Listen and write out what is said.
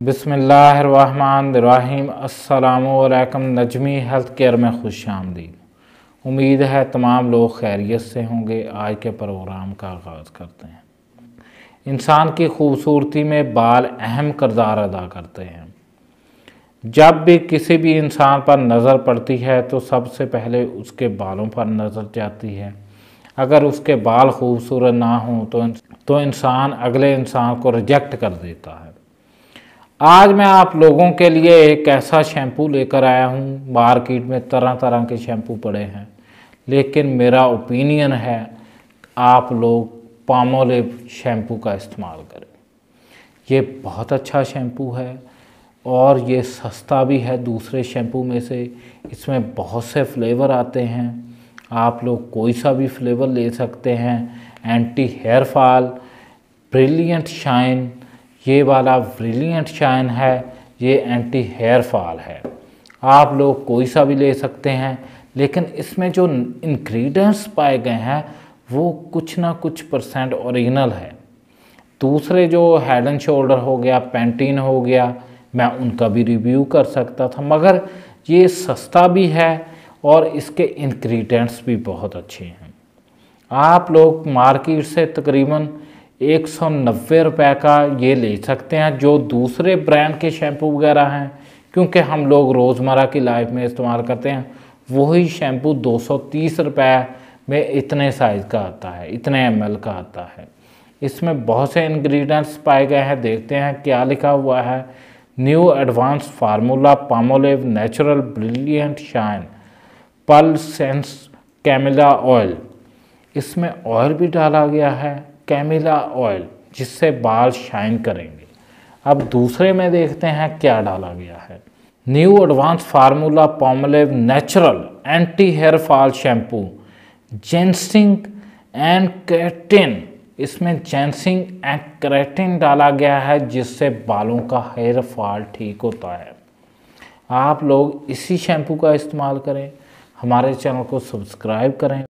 बिस्मिल्लाहिर्रहमानिर्रहीम। अस्सलामुअलैकुम। Najmi health care में खुशामदीद। उम्मीद है तमाम लोग खैरियत से होंगे। आज के प्रोग्राम का आगाज़ करते हैं। इंसान की खूबसूरती में बाल अहम किरदार अदा करते हैं। जब भी किसी भी इंसान पर नज़र पड़ती है तो सबसे पहले उसके बालों पर नज़र जाती है। अगर उसके बाल खूबसूरत ना हों तो इंसान अगले इंसान को रिजेक्ट कर देता है। आज मैं आप लोगों के लिए एक ऐसा शैम्पू लेकर आया हूँ। मार्केट में तरह तरह के शैम्पू पड़े हैं, लेकिन मेरा ओपिनियन है आप लोग पामोलिव शैम्पू का इस्तेमाल करें। ये बहुत अच्छा शैम्पू है और ये सस्ता भी है दूसरे शैम्पू में से। इसमें बहुत से फ्लेवर आते हैं, आप लोग कोई सा भी फ्लेवर ले सकते हैं। Anti hair fall, brilliant shine, ये वाला ब्रिलियंट शाइन है, ये एंटी हेयर फॉल है। आप लोग कोई सा भी ले सकते हैं, लेकिन इसमें जो इंग्रेडिएंट्स पाए गए हैं वो कुछ ना कुछ % ओरिजिनल है। दूसरे जो हेड एंड शोल्डर हो गया, पैंटीन हो गया, मैं उनका भी रिव्यू कर सकता था, मगर ये सस्ता भी है और इसके इंग्रेडिएंट्स भी बहुत अच्छे हैं। आप लोग मार्केट से तकरीबन 190 रुपये का ये ले सकते हैं, जो दूसरे ब्रांड के शैम्पू वगैरह हैं, क्योंकि हम लोग रोज़मर्रा की लाइफ में इस्तेमाल करते हैं। वही शैम्पू 230 रुपये में इतने साइज़ का आता है, इतने ml का आता है। इसमें बहुत से इंग्रेडिएंट्स पाए गए हैं। देखते हैं क्या लिखा हुआ है। New advance formula Palmolive natural brilliant shine pearl sense camellia oil. इसमें ऑयल भी डाला गया है, कैमिला ऑयल, जिससे बाल शाइन करेंगे। अब दूसरे में देखते हैं क्या डाला गया है। New advance formula Palmolive natural anti hair fall shampoo ginseng and keratin. इसमें जेंसिंग एंड केराटिन डाला गया है, जिससे बालों का हेयर फॉल ठीक होता है। आप लोग इसी शैम्पू का इस्तेमाल करें। हमारे चैनल को सब्सक्राइब करें।